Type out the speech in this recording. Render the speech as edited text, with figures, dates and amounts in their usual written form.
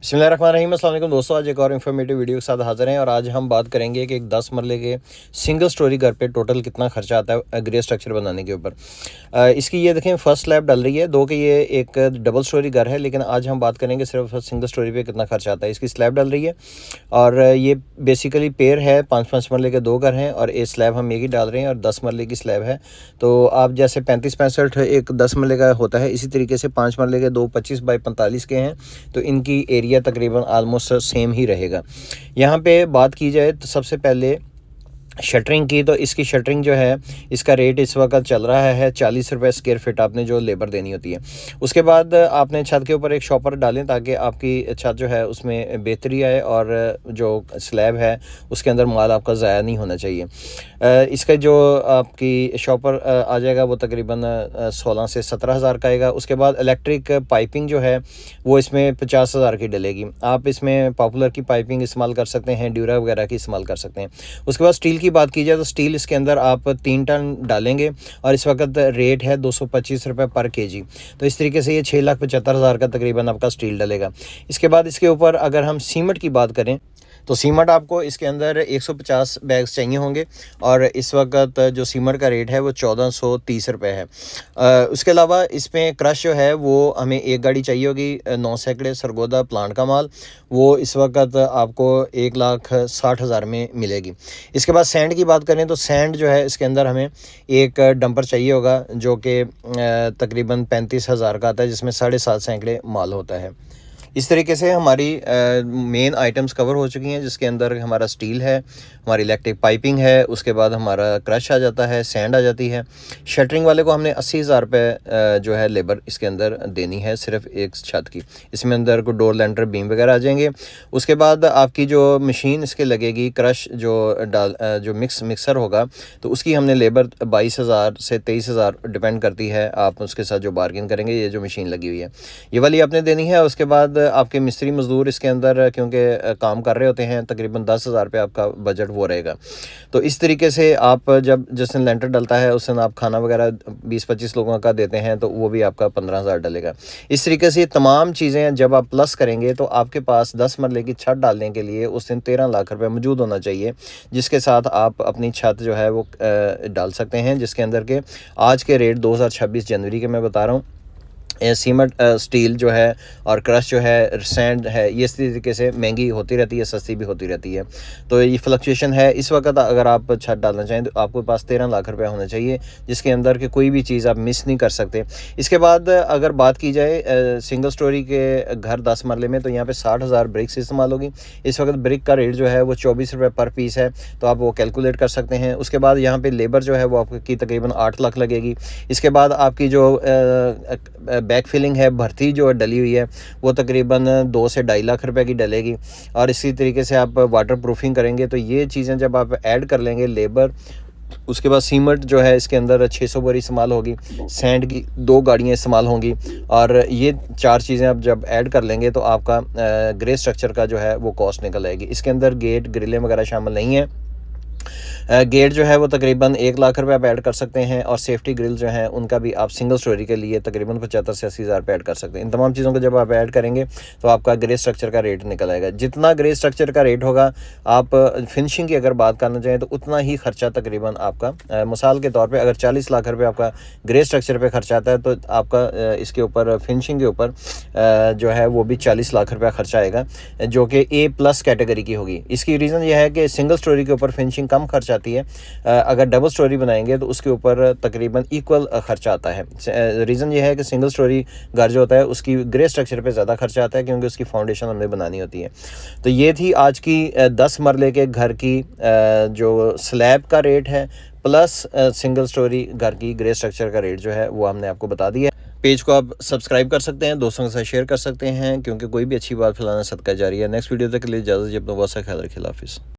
बिस्मिल्लाहिर्रहमानिर्रहीम। अस्सलाम वालेकुम दोस्तों, आज एक और इन्फॉर्मेटिव वीडियो के साथ हाज़िर हैं और आज हम बात करेंगे कि एक 10 मरले के सिंगल स्टोरी घर पे टोटल कितना खर्चा आता है ग्रे स्ट्रक्चर बनाने के ऊपर। इसकी ये देखें फर्स्ट स्लैब डल रही है, दो कि ये एक डबल स्टोरी घर है, लेकिन आज हम बात करेंगे सिर्फ सिंगल स्टोरी पे कितना खर्चा आता है। इसकी स्लैब डल रही है और ये बेसिकली पेयर है, 5-5 मरले के दो घर हैं और एक स्लैब हम एक ही डाल रहे हैं और 10 मरले की स्लैब है। तो आप जैसे 35-65 एक 10 मरले का होता है, इसी तरीके से 5 मरले के दो 25 बाई 45 के हैं, तो इनकी एरिया तकरीबन आलमोस्ट सेम ही रहेगा। यहाँ पे बात की जाए तो सबसे पहले शटरिंग की, तो इसकी शटरिंग जो है इसका रेट इस वक्त चल रहा है 40 रुपये स्क्वायर फिट आपने जो लेबर देनी होती है। उसके बाद आपने छत के ऊपर एक शॉपर डालें ताकि आपकी छत जो है उसमें बेहतरी आए और जो स्लैब है उसके अंदर माल आपका ज़ाया नहीं होना चाहिए। इसका जो आपकी शॉपर आ जाएगा वो तकरीबन 16 से 17 हज़ार का आएगा। उसके बाद इलेक्ट्रिक पाइपिंग जो है वो इसमें 50 हज़ार की डलेगी। आप इसमें पॉपुलर की पाइपिंग इस्तेमाल कर सकते हैं, ड्यूरा वगैरह की इस्तेमाल कर सकते हैं। उसके बाद स्टील की बात की जाए तो स्टील इसके अंदर आप 3 टन डालेंगे और इस वक्त रेट है 225 रुपये पर केजी। तो इस तरीके से ये 6,75,000 का तकरीबन आपका स्टील डलेगा। इसके बाद इसके ऊपर अगर हम सीमेंट की बात करें तो सीमेंट आपको इसके अंदर 150 बैग्स चाहिए होंगे और इस वक्त जो सीमेंट का रेट है वो 1430 रुपये है। उसके अलावा इसमें क्रश जो है वो हमें एक गाड़ी चाहिए होगी, 9 सैकड़े सरगोदा प्लांट का माल, वो इस वक्त आपको 1,60,000 में मिलेगी। इसके बाद सैंड की बात करें तो सैंड जो है इसके अंदर हमें एक डंपर चाहिए होगा जो कि तकरीबन 35,000 का आता है, जिसमें 7.5 सैकड़े माल होता है। इस तरीके से हमारी मेन आइटम्स कवर हो चुकी हैं, जिसके अंदर हमारा स्टील है, हमारी इलेक्ट्रिक पाइपिंग है, उसके बाद हमारा क्रश आ जाता है, सैंड आ जाती है। शटरिंग वाले को हमने 80,000 रुपये जो है लेबर इसके अंदर देनी है सिर्फ एक छत की। इसमें अंदर को डोर लेंटर बीम वगैरह आ जाएंगे। उसके बाद आपकी जो मशीन इसके लगेगी, क्रश जो मिक्सर होगा, तो उसकी हमने लेबर 22,000 से 23,000 डिपेंड करती है, आप उसके साथ जो बार्गेन करेंगे। ये जो मशीन लगी हुई है ये वाली आपने देनी है। उसके बाद आपके मिस्त्री मजदूर इसके अंदर क्योंकि काम कर रहे होते हैं, तकरीबन 10,000 रुपये आपका बजट वो रहेगा। तो इस तरीके से आप जब जिस दिन लेंटर डलता है उस दिन आप खाना वगैरह 20-25 लोगों का देते हैं तो वो भी आपका 15,000 डलेगा। इस तरीके से तमाम चीज़ें जब आप प्लस करेंगे तो आपके पास 10 मरले की छत डालने के लिए उस दिन 13 लाख रुपये मौजूद होना चाहिए, जिसके साथ आप अपनी छत जो है वो डाल सकते हैं, जिसके अंदर के आज के रेट 2026 जनवरी के मैं बता रहा हूँ। सीमेंट स्टील जो है और क्रश जो है, सैंड है, ये इस तरीके से महंगी होती रहती है, सस्ती भी होती रहती है। तो ये फ्लक्चुएशन है। इस वक्त अगर आप छत डालना चाहें तो आपके पास 13 लाख रुपया होना चाहिए, जिसके अंदर के कोई भी चीज़ आप मिस नहीं कर सकते। इसके बाद अगर बात की जाए सिंगल स्टोरी के घर 10 मरले में, तो यहाँ पे 60,000 ब्रिक्स इस्तेमाल होगी। इस वक्त ब्रिक का रेट जो है वो 24 रुपये पर पीस है, तो आप वो कैलकुलेट कर सकते हैं। उसके बाद यहाँ पे लेबर जो है वो आपकी तकरीबन 8 लाख लगेगी। इसके बाद आपकी जो बैक फिलिंग है, भर्ती जो डली हुई है, वो तकरीबन 2 से 2.5 लाख रुपए की डलेगी। और इसी तरीके से आप वाटर प्रूफिंग करेंगे, तो ये चीज़ें जब आप ऐड कर लेंगे, लेबर, उसके बाद सीमेंट जो है इसके अंदर 600 बोरी इस्तेमाल होगी, सैंड की 2 गाड़ियाँ इस्तेमाल होंगी, और ये 4 चीज़ें आप जब ऐड कर लेंगे तो आपका ग्रे स्ट्रक्चर का जो है वो कॉस्ट निकल आएगी। इसके अंदर गेट ग्रिलें वगैरह शामिल नहीं है। गेट जो है वो तकरीबन 1 लाख रुपये आप ऐड कर सकते हैं, और सेफ्टी ग्रिल जो हैं उनका भी आप सिंगल स्टोरी के लिए तकरीबन 75 से 80 हज़ार रुपये ऐड कर सकते हैं। इन तमाम चीज़ों को जब आप ऐड करेंगे तो आपका ग्रे स्ट्रक्चर का रेट निकल आएगा। जितना ग्रे स्ट्रक्चर का रेट होगा, आप फिनिशिंग की अगर बात करना चाहें तो उतना ही खर्चा तकरीबन आपका, मिसाल के तौर पर अगर 40 लाख रुपये आपका ग्रे स्ट्रक्चर पर खर्चा आता है, तो आपका इसके ऊपर फिनिशिंग के ऊपर जो है वो भी 40 लाख रुपया खर्चा आएगा, जो कि A+ कैटेगरी की होगी। इसकी रीज़न यह है कि सिंगल स्टोरी के ऊपर फिनिशिंग कम खर्च आती है, अगर डबल स्टोरी बनाएंगे तो उसके ऊपर तकरीबन इक्वल खर्चा आता है। रीज़न ये है कि सिंगल स्टोरी घर जो होता है उसकी ग्रे स्ट्रक्चर पे ज़्यादा खर्चा आता है, क्योंकि उसकी फाउंडेशन हमने बनानी होती है। तो ये थी आज की 10 मरले के घर की जो स्लैब का रेट है, प्लस सिंगल स्टोरी घर की ग्रे स्ट्रक्चर का रेट जो है वो हमने आपको बता दिया। पेज को आप सब्सक्राइब कर सकते हैं, दोस्तों के साथ शेयर कर सकते हैं, क्योंकि कोई भी अच्छी बात फैलाना सदका जारी है। नेक्स्ट वीडियो तक के लिए इजाज़त, अपना बहुत सा ख्याल रखिए। हाफिज़।